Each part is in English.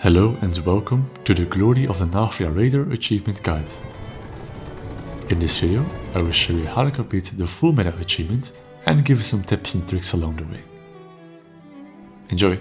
Hello and welcome to the Glory of the Nathria Raider achievement guide. In this video, I will show you how to complete the full meta achievement and give you some tips and tricks along the way. Enjoy!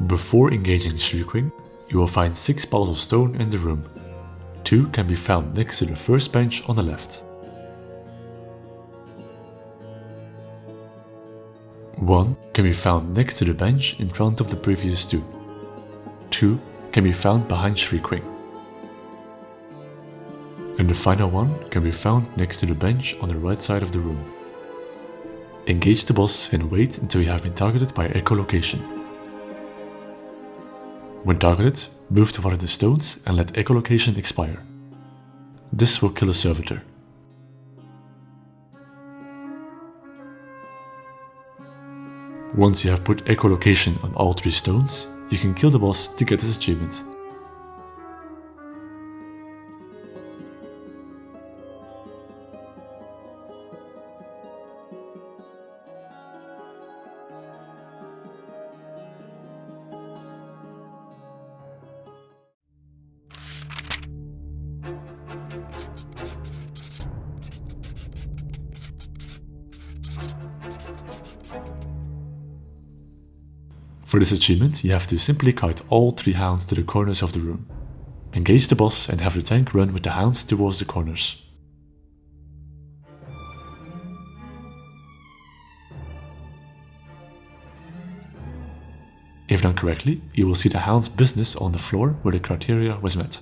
Before engaging Shriekwing, you will find 6 balls of stone in the room. 2 can be found next to the first bench on the left. 1 can be found next to the bench in front of the previous 2. 2 can be found behind Shriekwing. And the final one can be found next to the bench on the right side of the room. Engage the boss and wait until you have been targeted by echolocation. When targeted, move to one of the stones and let echolocation expire. This will kill a servitor. Once you have put echolocation on all 3 stones, you can kill the boss to get this achievement. For this achievement, you have to simply kite all 3 hounds to the corners of the room. Engage the boss and have the tank run with the hounds towards the corners. If done correctly, you will see the hound's business on the floor where the criteria was met.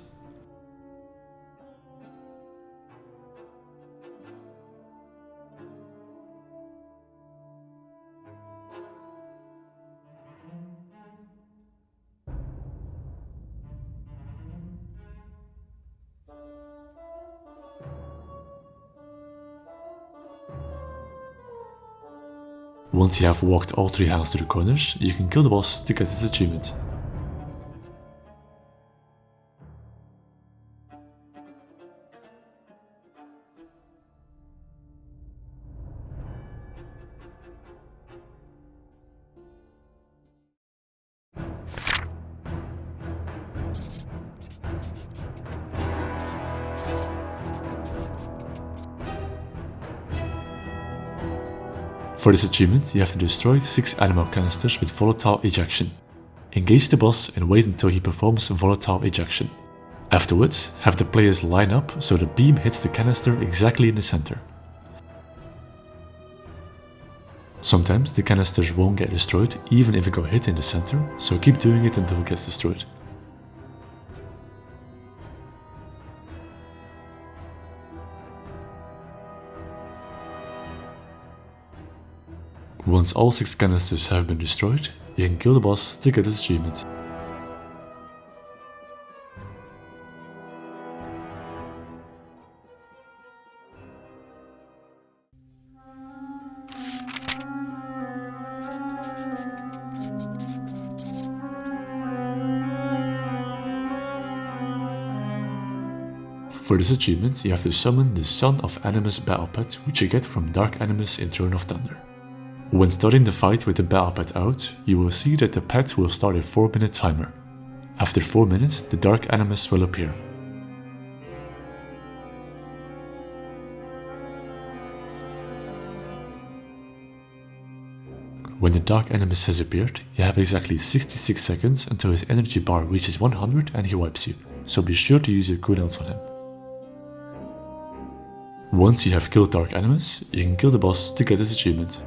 Once you have walked all 3 hounds to the corners, you can kill the boss to get this achievement. For this achievement, you have to destroy 6 animal canisters with volatile ejection. Engage the boss and wait until he performs volatile ejection. Afterwards, have the players line up so the beam hits the canister exactly in the center. Sometimes the canisters won't get destroyed even if it got hit in the center, so keep doing it until it gets destroyed. Once all 6 canisters have been destroyed, you can kill the boss to get this achievement. For this achievement, you have to summon the Son of Animus battle pet, which you get from Dark Animus in Throne of Thunder. When starting the fight with the battle pet out, you will see that the pet will start a 4-minute timer. After 4 minutes, the Dark Animus will appear. When the Dark Animus has appeared, you have exactly 66 seconds until his energy bar reaches 100 and he wipes you, so be sure to use your cooldowns on him. Once you have killed Dark Animus, you can kill the boss to get this achievement.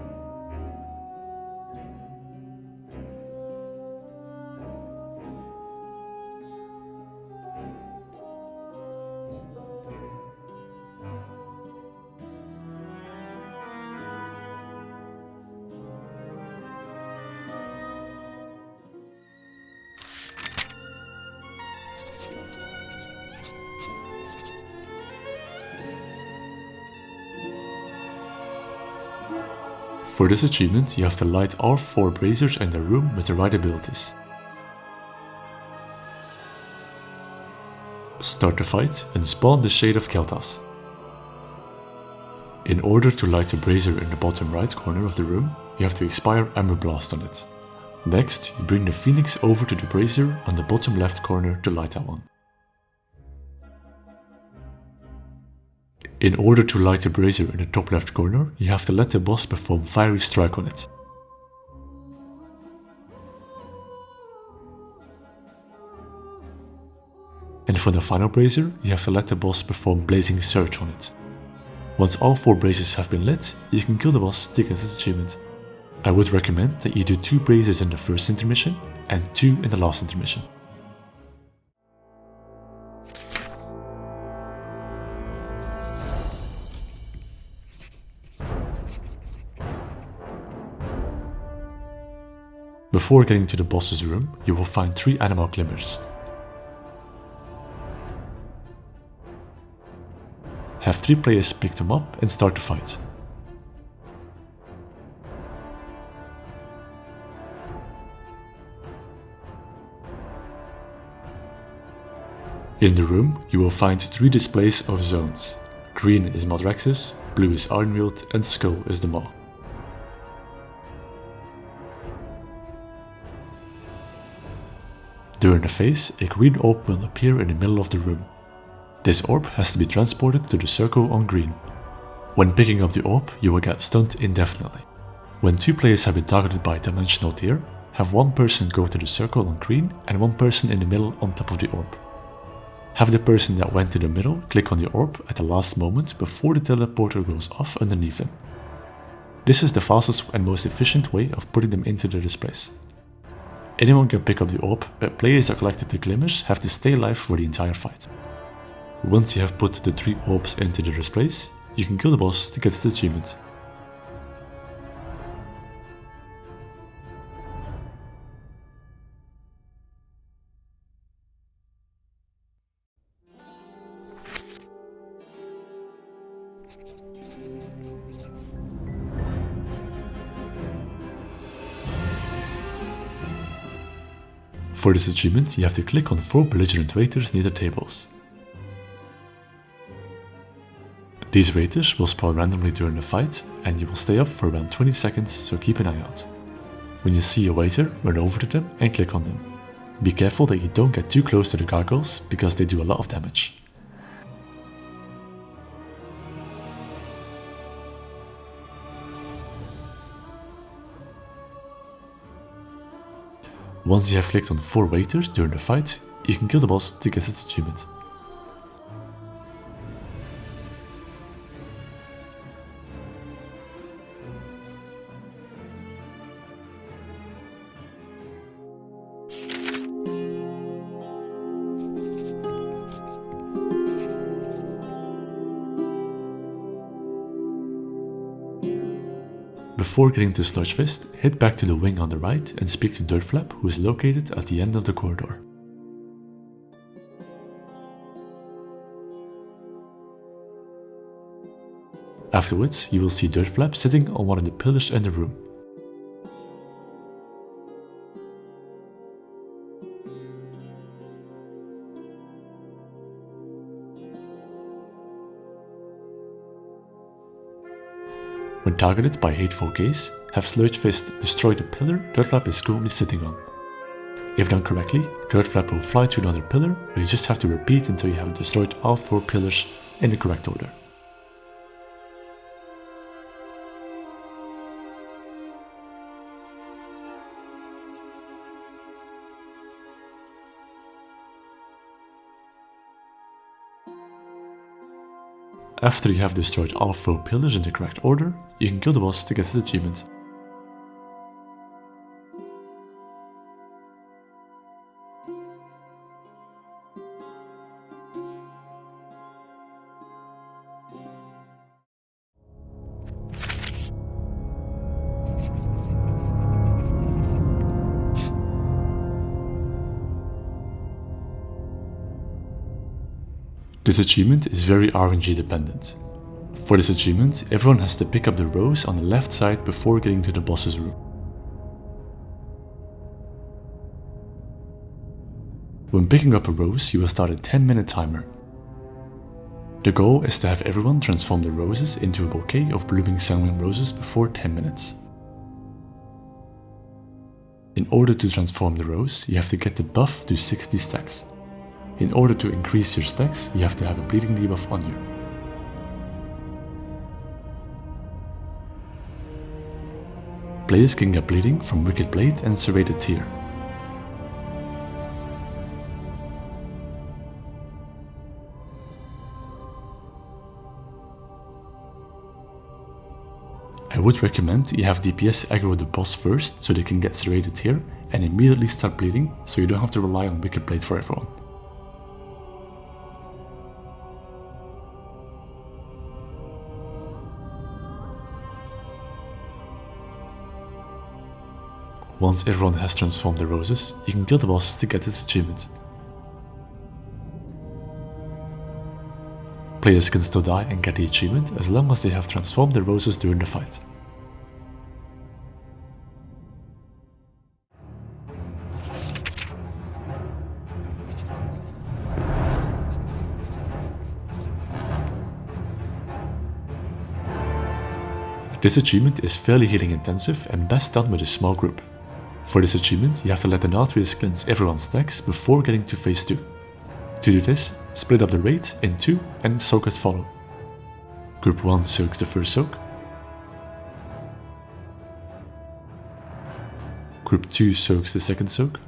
For this achievement, you have to light all 4 braziers in the room with the right abilities. Start the fight and spawn the Shade of Keltas. In order to light the brazier in the bottom right corner of the room, you have to expire Ember Blast on it. Next, you bring the Phoenix over to the brazier on the bottom left corner to light that one. In order to light the brazier in the top left corner, you have to let the boss perform Fiery Strike on it. And for the final brazier, you have to let the boss perform Blazing Surge on it. Once all 4 braziers have been lit, you can kill the boss to get this achievement. I would recommend that you do 2 braziers in the first intermission and 2 in the last intermission. Before getting to the boss's room, you will find 3 animal glimmers. Have 3 players pick them up and start the fight. In the room, you will find 3 displays of zones. Green is Maldraxxus, blue is Ironweald, and Skull is the Maw. During the phase, a green orb will appear in the middle of the room. This orb has to be transported to the circle on green. When picking up the orb, you will get stunned indefinitely. When 2 players have been targeted by a dimensional tear, have 1 person go to the circle on green and 1 person in the middle on top of the orb. Have the person that went to the middle click on the orb at the last moment before the teleporter goes off underneath him. This is the fastest and most efficient way of putting them into the displays. Anyone can pick up the orb, but players that collected the glimmers have to stay alive for the entire fight. Once you have put the 3 orbs into the displays, you can kill the boss to get this achievement. For this achievement, you have to click on 4 belligerent waiters near the tables. These waiters will spawn randomly during the fight, and you will stay up for around 20 seconds, so keep an eye out. When you see a waiter, run over to them and click on them. Be careful that you don't get too close to the gargoyles, because they do a lot of damage. Once you have clicked on 4 waiters during the fight, you can kill the boss to get this achievement. Before getting to Sludgefist, head back to the wing on the right and speak to Dirtflap, who is located at the end of the corridor. Afterwards, you will see Dirtflap sitting on one of the pillars in the room. When targeted by Hateful Gaze, have Sludgefist destroy the pillar Dirtflap is currently sitting on. If done correctly, Dirtflap will fly to another pillar, where you just have to repeat until you have destroyed all 4 pillars in the correct order. After you have destroyed all 4 pillars in the correct order, you can kill the boss to get this achievement. This achievement is very RNG dependent. For this achievement, everyone has to pick up the rose on the left side before getting to the boss's room. When picking up a rose, you will start a 10-minute timer. The goal is to have everyone transform the roses into a bouquet of blooming sanguine roses before 10 minutes. In order to transform the rose, you have to get the buff to 60 stacks. In order to increase your stacks, you have to have a bleeding debuff on you. Players can get bleeding from Wicked Blade and Serrated Tear. I would recommend you have DPS aggro the boss first so they can get Serrated Tear and immediately start bleeding so you don't have to rely on Wicked Blade for everyone. Once everyone has transformed the roses, you can kill the boss to get this achievement. Players can still die and get the achievement as long as they have transformed the roses during the fight. This achievement is fairly healing intensive and best done with a small group. For this achievement, you have to let Denathrius cleanse everyone's stacks before getting to phase 2. To do this, split up the raid in 2 and soakers follow. Group 1 soaks the first soak. Group 2 soaks the second soak.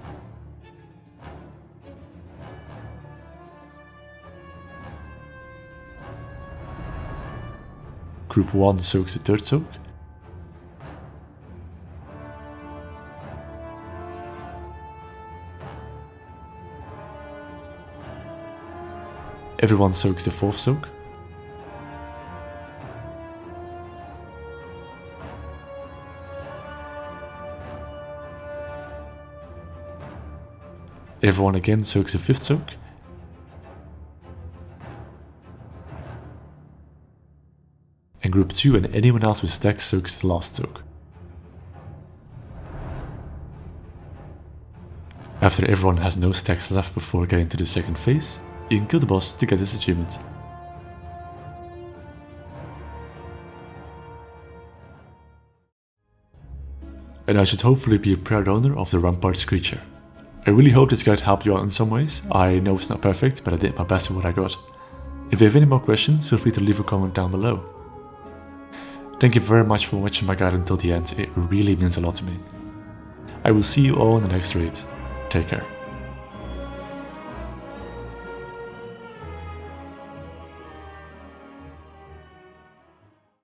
Group 1 soaks the third soak. Everyone soaks the fourth soak. Everyone again soaks the fifth soak. And group 2 and anyone else with stacks soaks the last soak. After everyone has no stacks left before getting to the second phase, you can kill the boss to get this achievement. And I should hopefully be a proud owner of the Rampart's creature. I really hope this guide helped you out in some ways. I know it's not perfect, but I did my best with what I got. If you have any more questions, feel free to leave a comment down below. Thank you very much for watching my guide until the end, it really means a lot to me. I will see you all in the next raid. Take care.